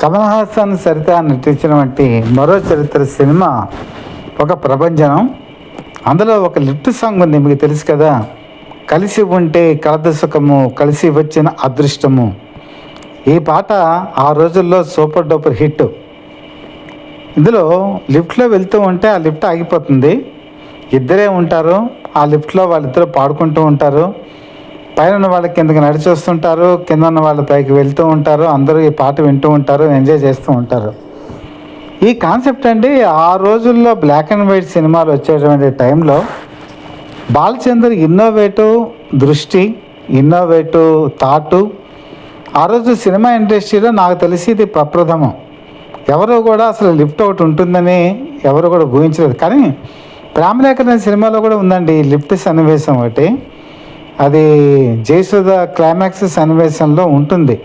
కమల్ హాసన్ సరిత నటించినటువంటి మరో చరిత్ర సినిమా ఒక ప్రభంజనం. అందులో ఒక లిఫ్ట్ సాంగ్ ఉంది, మీకు తెలుసు కదా. కలిసి ఉంటే కలద సుఖము, కలిసి వచ్చిన అదృష్టము. ఈ పాట ఆ రోజుల్లో సూపర్ డూపర్ హిట్. ఇందులో లిఫ్ట్లో వెళ్తూ ఉంటే ఆ లిఫ్ట్ ఆగిపోతుంది. ఇద్దరే ఉంటారు ఆ లిఫ్ట్లో, వాళ్ళిద్దరూ పాడుకుంటూ ఉంటారు. పైన ఉన్న వాళ్ళకి కిందకి నడిచి వస్తుంటారు, కింద ఉన్న వాళ్ళ పైకి వెళ్తూ ఉంటారు. అందరూ ఈ పాట వింటూ ఉంటారు, ఎంజాయ్ చేస్తూ ఉంటారు. ఈ కాన్సెప్ట్ అండి ఆ రోజుల్లో బ్లాక్ అండ్ వైట్ సినిమాలు వచ్చేటువంటి టైంలో బాలచంద్ర ఇన్నోవేటివ్ దృష్టి, ఇన్నోవేటివ్ థాటు ఆ రోజు సినిమా ఇండస్ట్రీలో నాకు తెలిసి ఇది ప్రప్రథమం. ఎవరు కూడా అసలు లిఫ్ట్ ఒకటి ఉంటుందని ఎవరు కూడా ఊహించలేదు. కానీ ప్రేమలేఖ అనే సినిమాలో కూడా ఉందండి లిఫ్ట్ సన్నివేశం ఒకటి. అది జయసుధ క్లైమాక్స్ సన్నివేశంలో ఉంటుంది.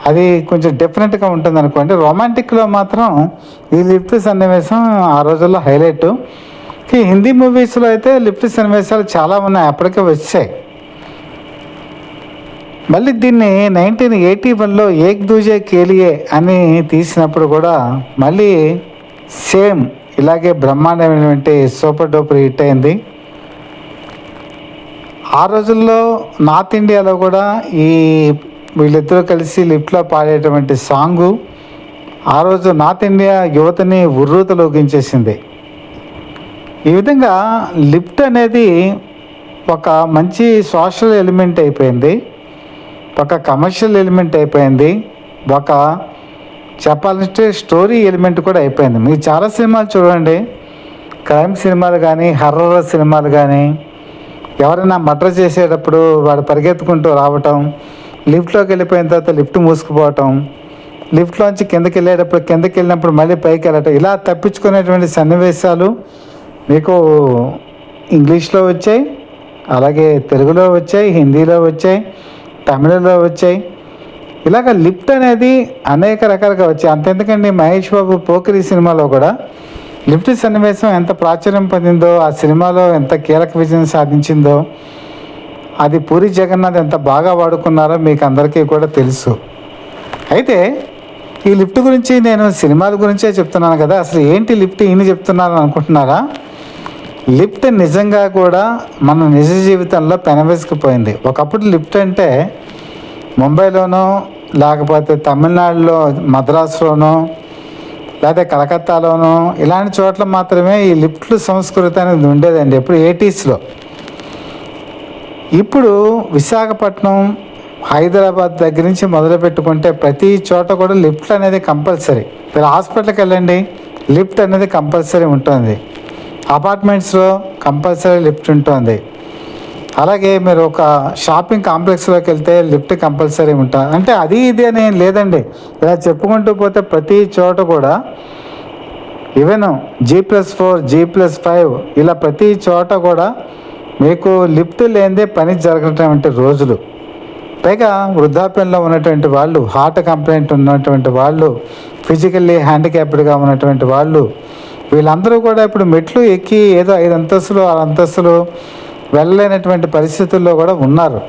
అది కొంచెం డిఫరెంట్గా ఉంటుంది అనుకోండి. రొమాంటిక్లో మాత్రం ఈ లిఫ్ట్ సన్నివేశం ఆ రోజుల్లో హైలైట్. ఈ హిందీ మూవీస్లో అయితే లిఫ్ట్ సన్నివేశాలు చాలా ఉన్నాయి, అప్పటికే వచ్చాయి. మళ్ళీ దీన్ని 1981లో ఏక్ దూజే కేలియే అని తీసినప్పుడు కూడా మళ్ళీ సేమ్ ఇలాగే బ్రహ్మాండమైనటువంటి సూపర్ డూపర్ హిట్ అయింది. ఆ రోజుల్లో నార్త్ ఇండియాలో కూడా ఈ వీళ్ళిద్దరూ కలిసి లిఫ్ట్లో పాడేటువంటి సాంగు ఆ రోజు నార్త్ ఇండియా యువతని ఉర్రూతలోకించేసింది. ఈ విధంగా లిఫ్ట్ అనేది ఒక మంచి సోషల్ ఎలిమెంట్ అయిపోయింది, ఒక కమర్షియల్ ఎలిమెంట్ అయిపోయింది, ఒక చెప్పాలంటే స్టోరీ ఎలిమెంట్ కూడా అయిపోయింది. మీరు చాలా సినిమాలు చూడండి, క్రైమ్ సినిమాలు కానీ హర్రర్ సినిమాలు కానీ, ఎవరైనా మర్డర్ చేసేటప్పుడు వాడు పరిగెత్తుకుంటూ రావటం, లిఫ్ట్లోకి వెళ్ళిపోయిన తర్వాత లిఫ్ట్ మూసుకుపోవటం, లిఫ్ట్లోంచి కిందకి వెళ్ళినప్పుడు మళ్ళీ పైకి వెళ్ళటం, ఇలా తప్పించుకునేటువంటి సన్నివేశాలు మీకు ఇంగ్లీష్లో వచ్చాయి, అలాగే తెలుగులో వచ్చాయి, హిందీలో వచ్చాయి, తమిళలో వచ్చాయి. ఇలాగ లిఫ్ట్ అనేది అనేక రకాలుగా వచ్చాయి. అంతెందుకండి మహేష్ బాబు పోకిరి సినిమాలో కూడా లిఫ్ట్ సన్నివేశం ఎంత ప్రాచుర్యం పొందిందో, ఆ సినిమాలో ఎంత కీలక విజయం సాధించిందో, అది పూరి జగన్నాథ్ ఎంత బాగా వాడుకున్నారో మీకు అందరికీ కూడా తెలుసు. అయితే ఈ లిఫ్ట్ గురించి నేను సినిమాల గురించే చెప్తున్నాను కదా, అసలు ఏంటి లిఫ్ట్ ఈయన చెప్తున్నాను అనుకుంటున్నారా? లిఫ్ట్ నిజంగా కూడా మన నిజ జీవితంలో పెనవేసుకుపోయింది. ఒకప్పుడు లిఫ్ట్ అంటే ముంబైలోనో లేకపోతే తమిళనాడులో మద్రాసులోనో లేకపోతే కలకత్తాలోనో ఇలాంటి చోట్ల మాత్రమే ఈ లిఫ్ట్లు సంస్కృతి అనేది ఉండేదండి, ఎప్పుడు 80sలో. ఇప్పుడు విశాఖపట్నం, హైదరాబాద్ దగ్గర నుంచి మొదలు పెట్టుకుంటే ప్రతి చోట కూడా లిఫ్ట్ అనేది కంపల్సరీ. మీరు హాస్పిటల్కి వెళ్ళండి, లిఫ్ట్ అనేది కంపల్సరీ ఉంటుంది. అపార్ట్మెంట్స్లో కంపల్సరీ లిఫ్ట్ ఉంటుంది. అలాగే మీరు ఒక షాపింగ్ కాంప్లెక్స్లోకి వెళ్తే లిఫ్ట్ కంపల్సరీ ఉంటుంది. అంటే అది ఇది అని లేదండి, ఇలా చెప్పుకుంటూ పోతే ప్రతి చోట కూడా ఈవెన్ G+4, G+5 ఇలా ప్రతి చోట కూడా మీకు లిఫ్ట్ లేనిదే పని జరగనటువంటి రోజులు. పైగా వృద్ధాప్యంలో ఉన్నటువంటి వాళ్ళు, హార్ట్ కంప్లైంట్ ఉన్నటువంటి వాళ్ళు, ఫిజికల్లీ హ్యాండిక్యాప్డ్గా ఉన్నటువంటి వాళ్ళు, వీళ్ళందరూ కూడా ఇప్పుడు మెట్లు ఎక్కి ఏదో 5 అంతస్తులు 6 అంతస్తులు వెళ్ళలేనటువంటి పరిస్థితుల్లో కూడా ఉన్నారు.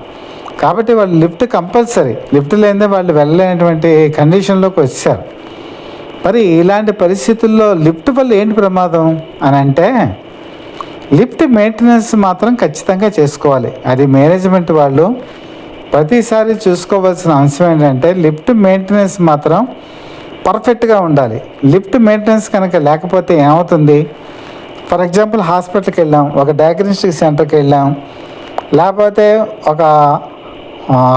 కాబట్టి వాళ్ళు లిఫ్ట్ కంపల్సరీ, లిఫ్ట్ లేనిదే వాళ్ళు వెళ్ళలేనటువంటి కండిషన్లోకి వచ్చారు. మరి ఇలాంటి పరిస్థితుల్లో లిఫ్ట్ వల్ల ఏంటి ప్రమాదం అని అంటే, లిఫ్ట్ మెయింటెనెన్స్ మాత్రం ఖచ్చితంగా చేసుకోవాలి. అది మేనేజ్మెంట్ వాళ్ళు ప్రతిసారి చూసుకోవాల్సిన అంశం ఏంటంటే లిఫ్ట్ మెయింటెనెన్స్ మాత్రం పర్ఫెక్ట్గా ఉండాలి. లిఫ్ట్ మెయింటెనెన్స్ కనుక లేకపోతే ఏమవుతుంది? ఫర్ ఎగ్జాంపుల్ హాస్పిటల్కి వెళ్ళాం, ఒక డయాగ్నోస్టిక్ సెంటర్కి వెళ్ళాం, లేకపోతే ఒక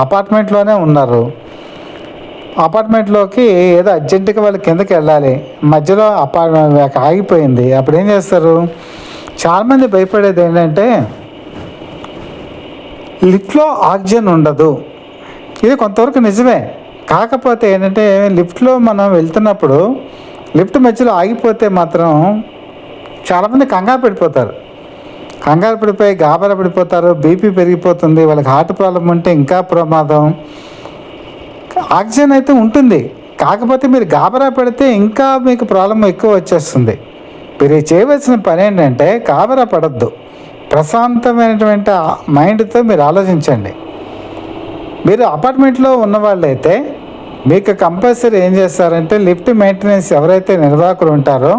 అపార్ట్మెంట్లోనే ఉన్నారు, అపార్ట్మెంట్లోకి ఏదో అర్జెంటుగా వాళ్ళు కిందకి వెళ్ళాలి, మధ్యలో అపార్ట్మెంట్ ఆగిపోయింది. అప్పుడు ఏం చేస్తారు? చాలామంది భయపడేది ఏంటంటే లిఫ్ట్లో ఆక్సిజన్ ఉండదు. ఇది కొంతవరకు నిజమే. కాకపోతే ఏంటంటే లిఫ్ట్లో మనం వెళ్తున్నప్పుడు లిఫ్ట్ మధ్యలో ఆగిపోతే మాత్రం చాలామంది కంగారు పడిపోతారు. కంగారు పడిపోయి గాబరా పడిపోతారు, బీపీ పెరిగిపోతుంది, వాళ్ళకి హార్ట్ ప్రాబ్లం ఉంటే ఇంకా ప్రమాదం. ఆక్సిజన్ అయితే ఉంటుంది, కాకపోతే మీరు గాబరా పడితే ఇంకా మీకు ప్రాబ్లం ఎక్కువ వచ్చేస్తుంది. మీరు చేయవలసిన పని ఏంటంటే గాబరా పడద్దు, ప్రశాంతమైనటువంటి మైండ్తో మీరు ఆలోచించండి. మీరు అపార్ట్మెంట్లో ఉన్నవాళ్ళైతే మీకు కంపల్సరీ ఏం చేస్తారంటే లిఫ్ట్ మెయింటెనెన్స్ ఎవరైతే నిర్వాహకులు ఉంటారో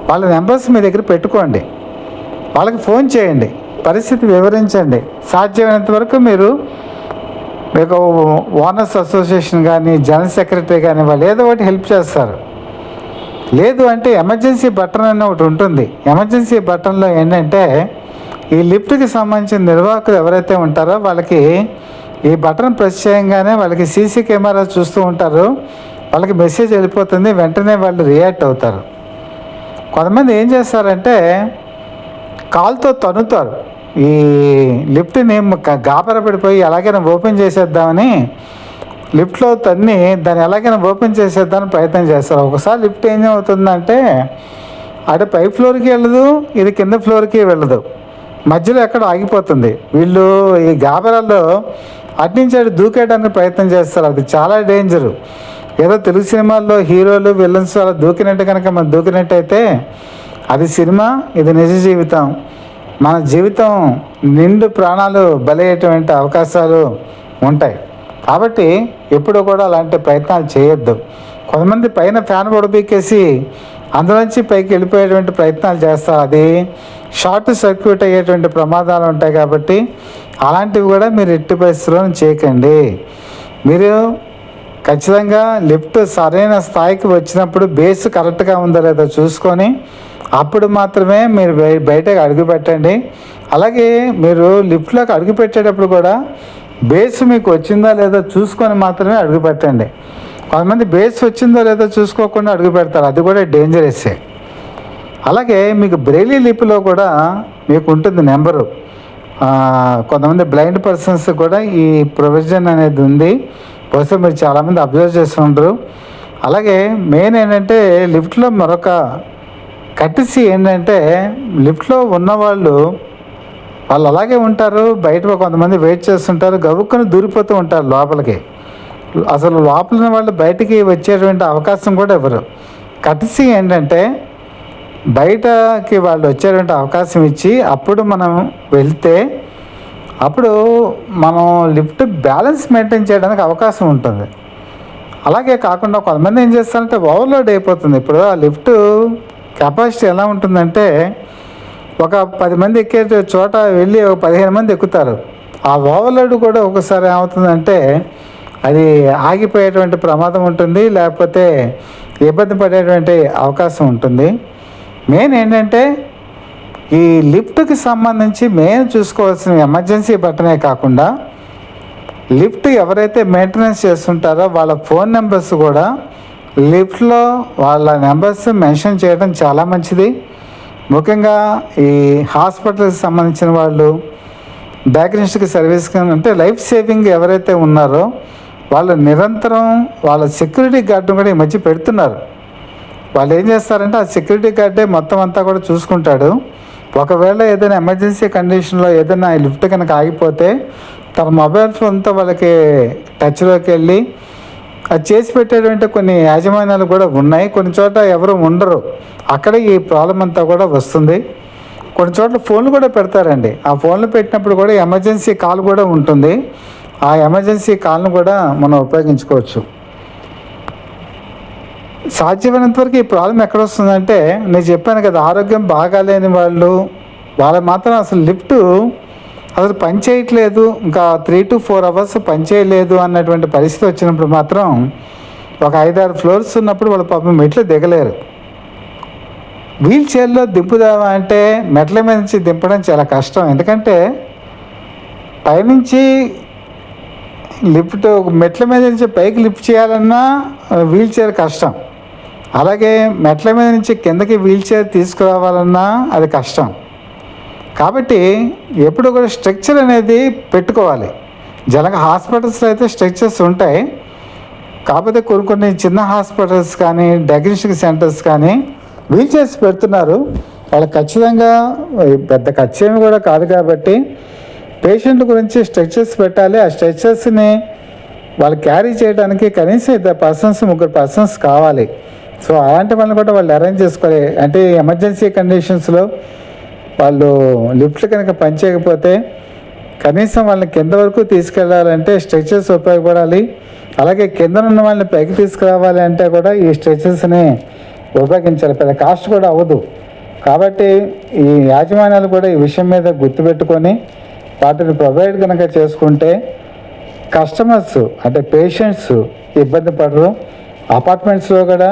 వాళ్ళ నెంబర్స్ మీ దగ్గర పెట్టుకోండి, వాళ్ళకి ఫోన్ చేయండి, పరిస్థితి వివరించండి. సాధ్యమైనంత వరకు మీకు ఓనర్స్ అసోసియేషన్ కానీ జనరల్ సెక్రటరీ కానీ వాళ్ళు ఏదో ఒకటి హెల్ప్ చేస్తారు. లేదు అంటే ఎమర్జెన్సీ బటన్ అని ఒకటి ఉంటుంది. ఎమర్జెన్సీ బటన్లో ఏంటంటే ఈ లిఫ్ట్కి సంబంధించిన నిర్వాహకులు ఎవరైతే ఉంటారో వాళ్ళకి ఈ బటన్ ప్రెస్ చేయగానే వాళ్ళకి సీసీ కెమెరా చూస్తూ ఉంటారు, వాళ్ళకి మెసేజ్ వెళ్ళిపోతుంది, వెంటనే వాళ్ళు రియాక్ట్ అవుతారు. కొంతమంది ఏం చేస్తారంటే కాల్తో తన్నుతారు ఈ లిఫ్ట్ని, గాబరా పడిపోయి ఎలాగైనా ఓపెన్ చేసేద్దామని లిఫ్ట్లో తన్ని దాన్ని ఎలాగైనా ఓపెన్ చేసేద్దామని ప్రయత్నం చేస్తారు. ఒకసారి లిఫ్ట్ ఏం అవుతుందంటే అటు పై ఫ్లోర్కి వెళ్ళదు, ఇది కింద ఫ్లోర్కి వెళ్ళదు, మధ్యలో ఎక్కడ ఆగిపోతుంది. వీళ్ళు ఈ గాబరాల్లో అట్నుంచి అటు దూకేయడానికి ప్రయత్నం చేస్తారు. అది చాలా డేంజరు. ఏదో తెలుగు సినిమాల్లో హీరోలు విలన్స్ అలా దూకినట్టు కనుక మనం దూకినట్టయితే అది సినిమా, ఇది నిజ జీవితం. మన జీవితం నిండు ప్రాణాలు బలయ్యేటువంటి అవకాశాలు ఉంటాయి. కాబట్టి ఎప్పుడు కూడా అలాంటి ప్రయత్నాలు చేయొద్దు. కొంతమంది పైన ఫ్యాన్ పొడబీకేసి అందులోంచి పైకి వెళ్ళిపోయేటువంటి ప్రయత్నాలు చేస్తారు. అది షార్ట్ సర్క్యూట్ అయ్యేటువంటి ప్రమాదాలు ఉంటాయి. కాబట్టి అలాంటివి కూడా మీరు ఎట్టి పరిస్థితుల్లో చేయకండి. మీరు ఖచ్చితంగా లిఫ్ట్ సరైన స్థాయికి వచ్చినప్పుడు బేస్ కరెక్ట్గా ఉందో లేదో చూసుకొని అప్పుడు మాత్రమే మీరు బయటకు అడుగు పెట్టండి. అలాగే మీరు లిఫ్ట్లోకి అడుగు పెట్టేటప్పుడు కూడా బేస్ మీకు వచ్చిందా లేదో చూసుకొని మాత్రమే అడుగు పెట్టండి. కొంతమంది బేస్ వచ్చిందో లేదో చూసుకోకుండా అడుగు పెడతారు, అది కూడా డేంజరస్సే. అలాగే మీకు బ్రెయిలీ లిపిలో కూడా మీకు ఉంటుంది నెంబరు. కొంతమంది బ్లైండ్ పర్సన్స్ కూడా ఈ ప్రొవిజన్ అనేది ఉంది. బహుశా మీరు చాలామంది అబ్జర్వ్ చేస్తుంటారు. అలాగే మెయిన్ ఏంటంటే లిఫ్ట్లో మరొక కట్టిసి ఏంటంటే లిఫ్ట్లో ఉన్నవాళ్ళు అలాగే ఉంటారు. బయట కొంతమంది వెయిట్ చేస్తుంటారు, గబుక్కుని దూరిపోతూ ఉంటారు లోపలికి. అసలు లోపల వాళ్ళు బయటికి వచ్చేటువంటి అవకాశం కూడా ఇవ్వరు. కట్టిసి ఏంటంటే బయటకి వాళ్ళు వచ్చేటువంటి అవకాశం ఇచ్చి అప్పుడు మనం వెళ్తే అప్పుడు మనం లిఫ్ట్ బ్యాలెన్స్ మెయింటైన్ చేయడానికి అవకాశం ఉంటుంది. అలాగే కాకుండా కొంతమంది ఏం చేస్తారంటే ఓవర్లోడ్ అయిపోతుంది. ఇప్పుడు ఆ లిఫ్ట్ కెపాసిటీ ఎలా ఉంటుందంటే ఒక 10 మంది ఎక్కే చోట వెళ్ళి 15 మంది ఎక్కుతారు. ఆ ఓవర్లోడ్ కూడా ఒకసారి ఏమవుతుందంటే అది ఆగిపోయేటువంటి ప్రమాదం ఉంటుంది, లేకపోతే ఇబ్బంది పడేటువంటి అవకాశం ఉంటుంది. మెయిన్ ఏంటంటే ఈ లిఫ్ట్కి సంబంధించి మెయిన్ చూసుకోవాల్సిన ఎమర్జెన్సీ బటనే కాకుండా లిఫ్ట్ ఎవరైతే మెయింటెనెన్స్ చేస్తుంటారో వాళ్ళ ఫోన్ నెంబర్స్ కూడా లిఫ్ట్లో వాళ్ళ నెంబర్స్ మెన్షన్ చేయడం చాలా మంచిది. ముఖ్యంగా ఈ హాస్పిటల్కి సంబంధించిన వాళ్ళు, డయాగ్నోస్టిక్ సర్వీస్ అంటే లైఫ్ సేవింగ్ ఎవరైతే ఉన్నారో వాళ్ళు నిరంతరం వాళ్ళ సెక్యూరిటీ గార్డును కూడా ఈ మధ్య పెడుతున్నారు. వాళ్ళు ఏం చేస్తారంటే ఆ సెక్యూరిటీ గార్డే మొత్తం అంతా కూడా చూసుకుంటాడు. ఒకవేళ ఏదైనా ఎమర్జెన్సీ కండిషన్లో ఏదైనా లిఫ్ట్ కనుక ఆగిపోతే తన మొబైల్ ఫోన్తో వాళ్ళకి టచ్లోకి వెళ్ళి అది చేసి పెట్టేటువంటి కొన్ని యాజమాన్యాలు కూడా ఉన్నాయి. కొన్ని చోట ఎవరు ఉండరు, అక్కడ ఈ ప్రాబ్లం అంతా కూడా వస్తుంది. కొన్ని చోట్ల ఫోన్లు కూడా పెడతారండి. ఆ ఫోన్లు పెట్టినప్పుడు కూడా ఎమర్జెన్సీ కాల్ కూడా ఉంటుంది. ఆ ఎమర్జెన్సీ కాల్ను కూడా మనం ఉపయోగించుకోవచ్చు. సాధ్యమైనంత వరకు ఈ ప్రాబ్లం ఎక్కడ వస్తుందంటే నేను చెప్పాను కదా, ఆరోగ్యం బాగాలేని వాళ్ళ మాత్రం అసలు లిఫ్ట్ అసలు పని చేయట్లేదు, ఇంకా 3 to 4 hours పని చేయలేదు అన్నటువంటి పరిస్థితి వచ్చినప్పుడు మాత్రం ఒక 5-6 ఫ్లోర్స్ ఉన్నప్పుడు వాళ్ళ పాపం మెట్లు దిగలేరు. వీల్ చైర్లో దింపుదామా అంటే మెట్ల మీద నుంచి దింపడం చాలా కష్టం. ఎందుకంటే పైనుంచి లిఫ్ట్ మెట్ల మీద నుంచి పైకి లిఫ్ట్ చేయాలన్నా వీల్ చైర్ కష్టం. అలాగే మెట్ల మీద నుంచి కిందకి వీల్ చైర్ తీసుకురావాలన్నా అది కష్టం. కాబట్టి ఎప్పుడు కూడా స్ట్రక్చర్ అనేది పెట్టుకోవాలి. హాస్పిటల్స్లో అయితే స్ట్రక్చర్స్ ఉంటాయి. కాకపోతే కొన్ని చిన్న హాస్పిటల్స్ కానీ డయాగ్నోస్టిక్ సెంటర్స్ కానీ వీల్ చైర్స్ పెడుతున్నారు. వాళ్ళకి ఖచ్చితంగా పెద్ద ఖర్చేమి కూడా కాదు కాబట్టి పేషెంట్ గురించి స్ట్రక్చర్స్ పెట్టాలి. ఆ స్ట్రక్చర్స్ని వాళ్ళు క్యారీ చేయడానికి కనీసం 3 పర్సన్స్ కావాలి. సో అలాంటి వాళ్ళని కూడా వాళ్ళు అరేంజ్ చేసుకోవాలి. అంటే ఎమర్జెన్సీ కండిషన్స్లో వాళ్ళు లిఫ్ట్లు కనుక పనిచేయకపోతే కనీసం వాళ్ళని కింద వరకు తీసుకెళ్ళాలంటే స్ట్రక్చర్స్ ఉపయోగపడాలి. అలాగే కింద ఉన్న వాళ్ళని పైకి తీసుకురావాలి అంటే కూడా ఈ స్ట్రెచెస్ని ఉపయోగించాలి, పెద్ద కాస్ట్ కూడా అవ్వదు. కాబట్టి ఈ యాజమాన్యాలు కూడా ఈ విషయం మీద గుర్తుపెట్టుకొని వాటిని ప్రొవైడ్ కనుక చేసుకుంటే కస్టమర్స్ అంటే పేషెంట్స్ ఇబ్బంది పడరు. అపార్ట్మెంట్స్లో కూడా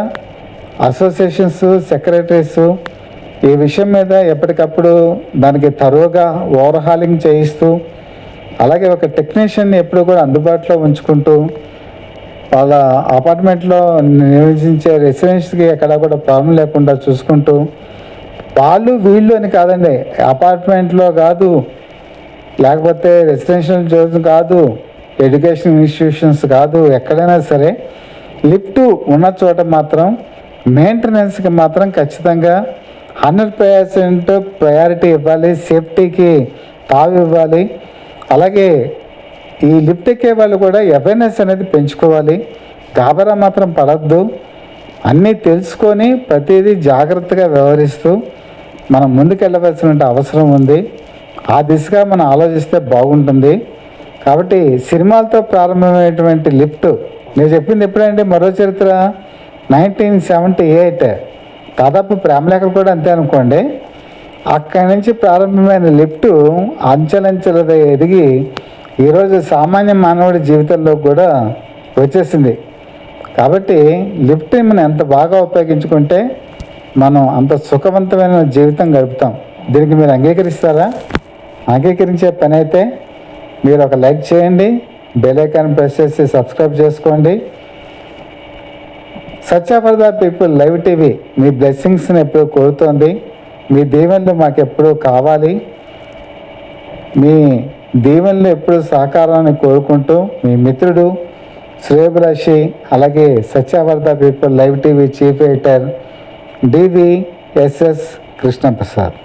అసోసియేషన్స్, సెక్రటరీస్ ఈ విషయం మీద ఎప్పటికప్పుడు దానికి తరువుగా ఓవర్హాలింగ్ చేయిస్తూ, అలాగే ఒక టెక్నీషియన్ని ఎప్పుడు కూడా అందుబాటులో ఉంచుకుంటూ, వాళ్ళ అపార్ట్మెంట్లో నివసించే రెసిడెంట్స్కి ఎక్కడ కూడా ప్రాబ్లం లేకుండా చూసుకుంటూ, వాళ్ళు వీళ్ళు అని కాదండి, అపార్ట్మెంట్లో కాదు, లేకపోతే రెసిడెన్షియల్ జోన్స్ కాదు, ఎడ్యుకేషన్ ఇన్స్టిట్యూషన్స్ కాదు, ఎక్కడైనా సరే లిఫ్ట్ ఉన్న చోట మాత్రం మెయింటెనెన్స్కి మాత్రం ఖచ్చితంగా 100% ప్రయారిటీ ఇవ్వాలి, సేఫ్టీకి తావు ఇవ్వాలి. అలాగే ఈ లిఫ్ట్ ఎక్కే వాళ్ళు కూడా అవేర్నెస్ అనేది పెంచుకోవాలి. గాబరా మాత్రం పడద్దు, అన్నీ తెలుసుకొని ప్రతిదీ జాగ్రత్తగా వ్యవహరిస్తూ మనం ముందుకెళ్ళవలసిన అవసరం ఉంది. ఆ దిశగా మనం ఆలోచిస్తే బాగుంటుంది. కాబట్టి సినిమాలతో ప్రారంభమైనటువంటి లిఫ్ట్, నేను చెప్పింది ఎప్పుడంటే మరో చరిత్ర 1978, దాదాపు ప్రేమలేఖలు కూడా అంతే అనుకోండి. అక్కడి నుంచి ప్రారంభమైన లిఫ్ట్ అంచెలంచెలుగా ఎదిగి ఈరోజు సామాన్య మానవుడి జీవితంలో కూడా వచ్చేసింది. కాబట్టి లిఫ్ట్ని మనం ఎంత బాగా ఉపయోగించుకుంటే మనం అంత సుఖవంతమైన జీవితం గడుపుతాం. దీనికి మీరు అంగీకరిస్తారా? అంగీకరించే పని అయితే మీరు ఒక లైక్ చేయండి, బెల్ ఐకాన్ ప్రెస్ చేసి సబ్స్క్రైబ్ చేసుకోండి. Satya for the people live TV మీ బ్లెస్సింగ్స్ని ఎప్పుడూ కోరుతోంది. మీ దీవెనలు మాకు ఎప్పుడూ కావాలి. మీ దీవెనలు ఎప్పుడు సహకారాన్ని కోరుకుంటూ మీ మిత్రుడు శ్రేయభిలాషి, అలాగే Satya for the people live TV chief editor DVSS Krishnaprasad.